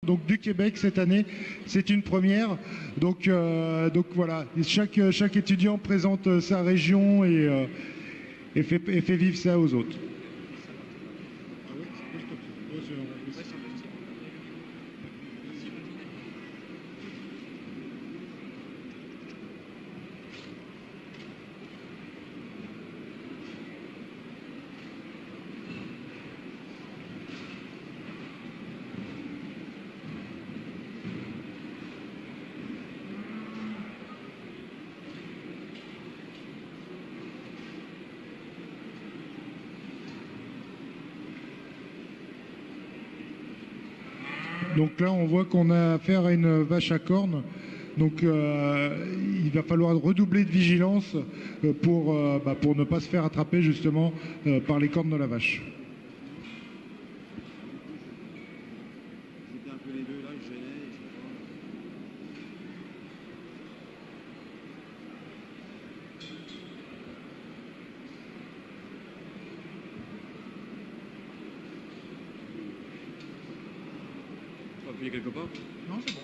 Donc du Québec cette année, c'est une première. Donc voilà, chaque étudiant présente sa région et fait vivre ça aux autres. Donc là, on voit qu'on a affaire à une vache à cornes. Donc il va falloir redoubler de vigilance pour ne pas se faire attraper justement par les cornes de la vache. Appuyer quelque part? Non, c'est bon.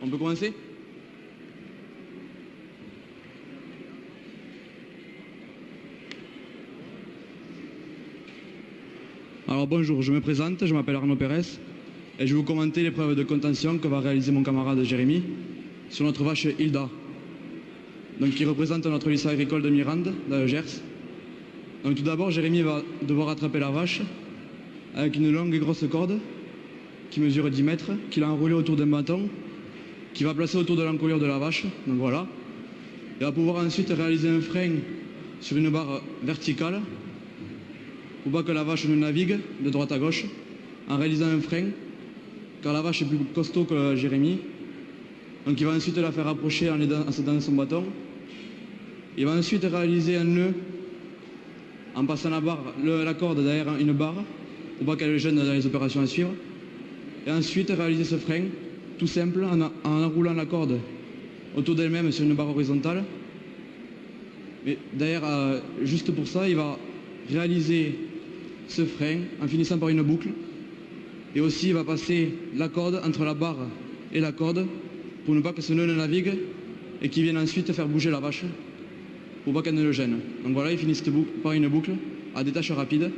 On peut commencer? Alors bonjour, je me présente, je m'appelle Arnaud Pérez et je vais vous commenter l'épreuve de contention que va réaliser mon camarade Jérémy sur notre vache Hilda, donc qui représente notre lycée agricole de Mirande, dans le Gers. Donc tout d'abord, Jérémy va devoir attraper la vache avec une longue et grosse corde qui mesure 10 mètres, qu'il a enroulée autour d'un bâton, qu'il va placer autour de l'encolure de la vache. Donc voilà. Il va pouvoir ensuite réaliser un frein sur une barre verticale pour pas que la vache ne navigue de droite à gauche en réalisant un frein, car la vache est plus costaud que Jérémy. Donc il va ensuite la faire approcher en dans son bâton. Il va ensuite réaliser un nœud en passant la corde derrière une barre, pour pas qu'elle gêne dans les opérations à suivre. Et ensuite réaliser ce frein, tout simple, en enroulant la corde autour d'elle-même sur une barre horizontale. Mais derrière, juste pour ça, il va réaliser ce frein en finissant par une boucle. Et aussi, il va passer la corde entre la barre et la corde, pour ne pas que ce nœud ne navigue, et qu'il vienne ensuite faire bouger la vache, pour pas qu'elle ne le gêne. Donc voilà, il finit par une boucle à détache rapide,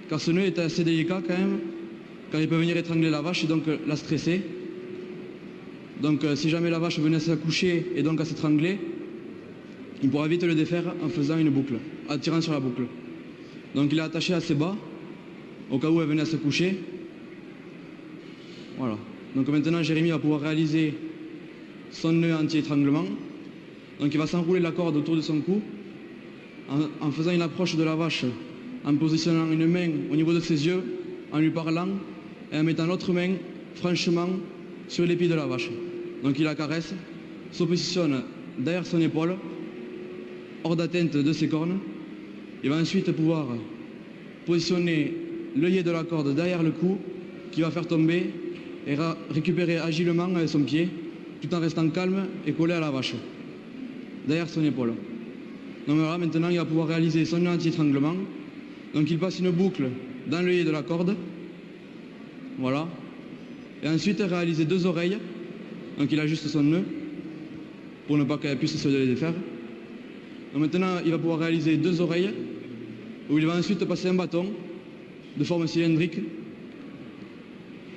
car ce nœud est assez délicat quand même, car il peut venir étrangler la vache et donc la stresser. Donc si jamais la vache venait à s'accoucher et donc à s'étrangler, il pourra vite le défaire en faisant une boucle, en tirant sur la boucle. Donc il est attaché assez bas, au cas où elle venait à se coucher. Voilà. Donc maintenant Jérémy va pouvoir réaliser son nœud anti-étranglement. Donc il va s'enrouler la corde autour de son cou en faisant une approche de la vache, en positionnant une main au niveau de ses yeux, en lui parlant et en mettant l'autre main franchement sur l'épi de la vache. Donc il la caresse, se positionne derrière son épaule, hors d'atteinte de ses cornes. Il va ensuite pouvoir positionner l'œillet de la corde derrière le cou, qui va faire tomber et récupérer agilement avec son pied, tout en restant calme et collé à la vache, derrière son épaule. Donc voilà, maintenant il va pouvoir réaliser son anti-étranglement. Donc il passe une boucle dans l'œillet de la corde, voilà, et ensuite réaliser 2 oreilles. Donc il ajuste son nœud pour ne pas qu'elle puisse se défaire. Donc maintenant il va pouvoir réaliser 2 oreilles, où il va ensuite passer un bâton de forme cylindrique,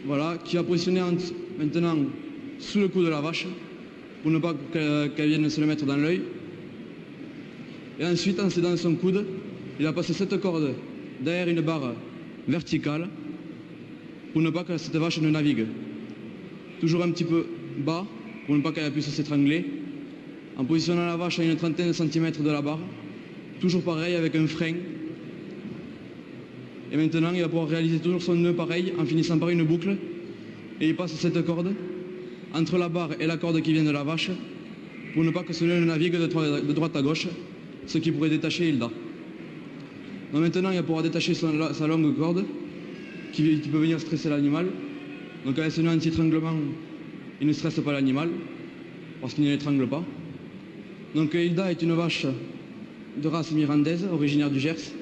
voilà, qui va positionner maintenant sous le cou de la vache, pour ne pas qu'elle vienne se le mettre dans l'œil. Et ensuite, en s'aidant son coude, il va passer cette corde derrière une barre verticale, pour ne pas que cette vache ne navigue. Toujours un petit peu bas, pour ne pas qu'elle puisse s'étrangler, en positionnant la vache à une trentaine de centimètres de la barre, toujours pareil avec un frein. Et maintenant, il va pouvoir réaliser toujours son nœud pareil, en finissant par une boucle, et il passe cette corde entre la barre et la corde qui vient de la vache, pour ne pas que ce nœud ne navigue de droite à gauche, ce qui pourrait détacher Hilda. Donc maintenant, il va pouvoir détacher sa longue corde, qui peut venir stresser l'animal. Donc avec ce nœud anti-étranglement, il ne stresse pas l'animal, parce qu'il ne l'étrangle pas. Donc Hilda est une vache de race mirandaise, originaire du Gers.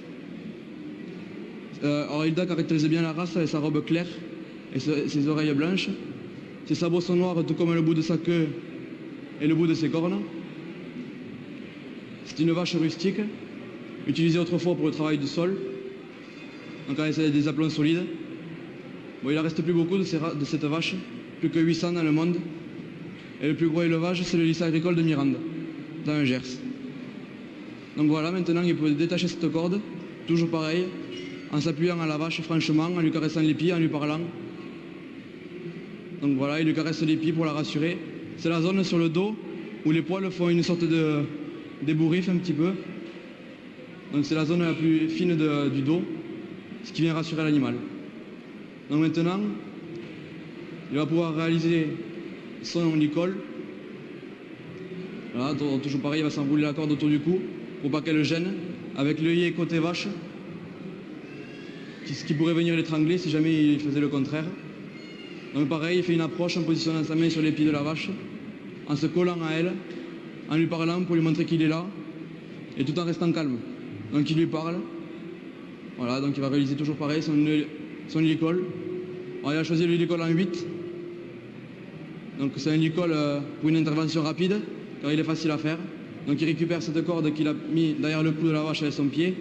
Alors Hilda caractérise bien la race avec sa robe claire et ses oreilles blanches. Ses sabots sont noirs tout comme le bout de sa queue et le bout de ses cornes. C'est une vache rustique, utilisée autrefois pour le travail du sol, donc avec des aplombs solides. Bon, il en reste plus beaucoup de cette vache, plus que 800 dans le monde. Et le plus gros élevage, c'est le lycée agricole de Mirande, dans le Gers. Donc voilà, maintenant il peut détacher cette corde, toujours pareil, en s'appuyant à la vache franchement, en lui caressant les pieds, en lui parlant. Donc voilà, il lui caresse les pieds pour la rassurer. C'est la zone sur le dos où les poils font une sorte de d'ébouriffe un petit peu. Donc c'est la zone la plus fine du dos, ce qui vient rassurer l'animal. Donc maintenant, il va pouvoir réaliser son licol. Voilà, toujours pareil, il va s'enrouler la corde autour du cou pour pas qu'elle gêne, avec l'œillet côté vache, ce qui pourrait venir l'étrangler si jamais il faisait le contraire. Donc pareil, il fait une approche en positionnant sa main sur les pieds de la vache, en se collant à elle, en lui parlant pour lui montrer qu'il est là, et tout en restant calme. Donc il lui parle. Voilà, donc il va réaliser toujours pareil son licol. Alors, il a choisi le licol en 8. Donc c'est un licol pour une intervention rapide, car il est facile à faire. Donc il récupère cette corde qu'il a mis derrière le cou de la vache avec son pied.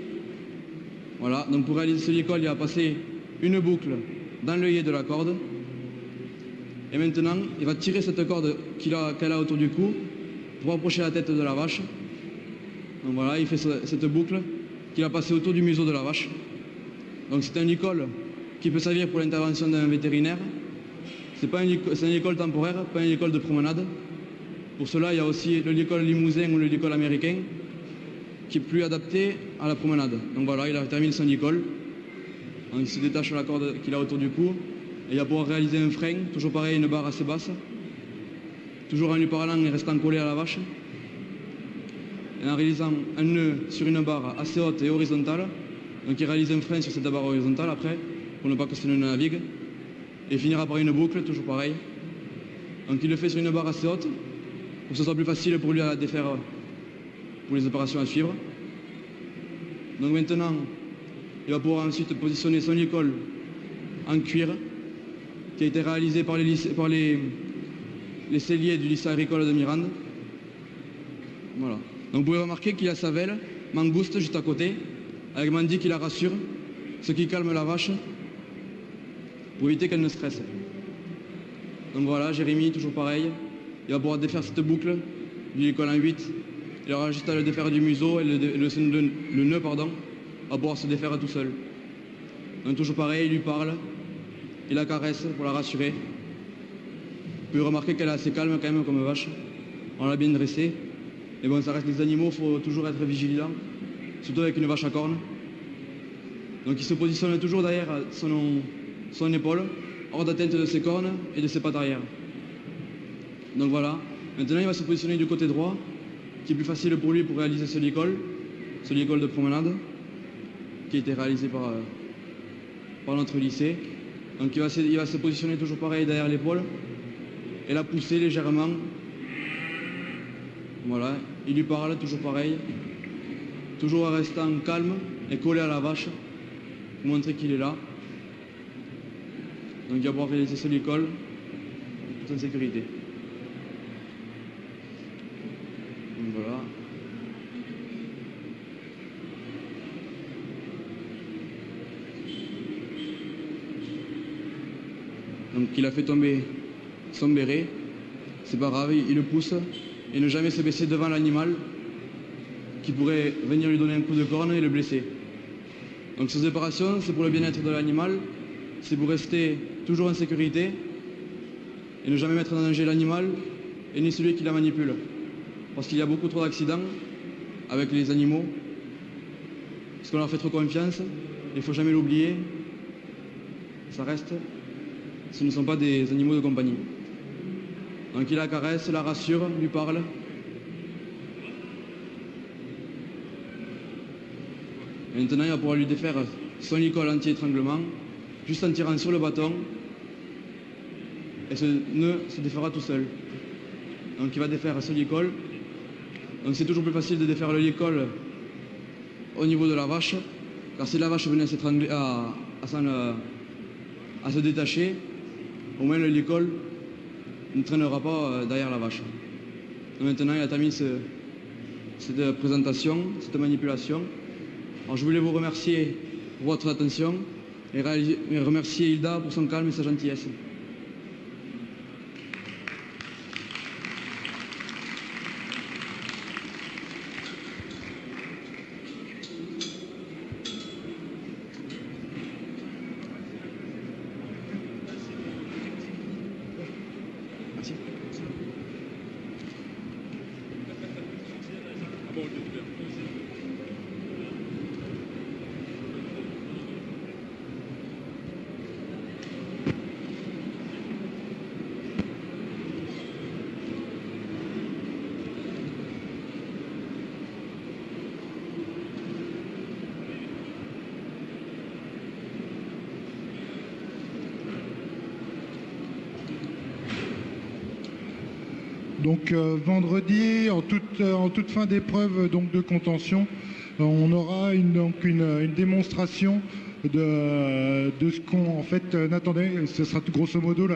Voilà, donc pour réaliser ce licol, il va passer une boucle dans l'œillet de la corde. Et maintenant, il va tirer cette corde qu'elle a autour du cou pour approcher la tête de la vache. Donc voilà, il fait cette boucle qu'il a passée autour du museau de la vache. Donc c'est un licol qui peut servir pour l'intervention d'un vétérinaire. C'est un licol temporaire, pas un licol de promenade. Pour cela, il y a aussi le licol limousin ou le licol américain qui est plus adapté à la promenade. Donc voilà, il a terminé son licol. Donc, il se détache la corde qu'il a autour du cou et il va pouvoir réaliser un frein, toujours pareil, une barre assez basse. Toujours en lui parlant et restant collé à la vache. Et en réalisant un nœud sur une barre assez haute et horizontale. Donc il réalise un frein sur cette barre horizontale après, pour ne pas que ce nœud navigue. Et finira par une boucle, toujours pareil. Donc il le fait sur une barre assez haute, pour que ce soit plus facile pour lui à la défaire pour les opérations à suivre. Donc maintenant, il va pouvoir ensuite positionner son licol en cuir, qui a été réalisé par les celliers du lycée agricole de Mirande. Voilà. Donc vous pouvez remarquer qu'il a sa velle mangouste juste à côté, avec Mandy qui la rassure, ce qui calme la vache, pour éviter qu'elle ne stresse. Donc voilà, Jérémy, toujours pareil, il va pouvoir défaire cette boucle du licol en 8. Il aura juste à le défaire du museau et le nœud va pouvoir se défaire tout seul. Donc toujours pareil, il lui parle, il la caresse pour la rassurer. Vous pouvez remarquer qu'elle est assez calme quand même comme vache. On l'a bien dressée. Mais bon, ça reste des animaux, il faut toujours être vigilant, surtout avec une vache à cornes. Donc il se positionne toujours derrière son épaule, hors d'atteinte de ses cornes et de ses pattes arrière. Donc voilà, maintenant il va se positionner du côté droit, qui est plus facile pour lui pour réaliser ce licol de promenade, qui a été réalisé par notre lycée. Donc il va se positionner toujours pareil derrière l'épaule, et la pousser légèrement. Voilà, il lui parle, toujours pareil, toujours en restant calme et collé à la vache, pour montrer qu'il est là. Donc il va pouvoir réaliser ce licol, tout en sécurité. Donc voilà. Donc il a fait tomber son béret, c'est pas grave, il le pousse et ne jamais se baisser devant l'animal qui pourrait venir lui donner un coup de corne et le blesser. Donc ces opérations, c'est pour le bien-être de l'animal, c'est pour rester toujours en sécurité et ne jamais mettre en danger l'animal et ni celui qui la manipule. Parce qu'il y a beaucoup trop d'accidents avec les animaux, parce qu'on leur fait trop confiance, il ne faut jamais l'oublier, ça reste, ce ne sont pas des animaux de compagnie. Donc il la caresse, la rassure, lui parle. Et maintenant il va pouvoir lui défaire son licol anti-étranglement, juste en tirant sur le bâton, et ce nœud se défera tout seul. Donc il va défaire ce licol. Donc c'est toujours plus facile de défaire le licol au niveau de la vache car si la vache venait à s'étrangler, à se détacher, au moins l'école ne traînera pas derrière la vache. Et maintenant, il a terminé cette présentation, cette manipulation. Alors, je voulais vous remercier pour votre attention et remercier Hilda pour son calme et sa gentillesse. Merci. Donc vendredi, en toute fin d'épreuve donc de contention, on aura une démonstration de ce qu'on en fait attendait. Ce sera grosso modo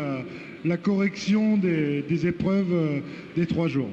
la correction des épreuves des 3 jours.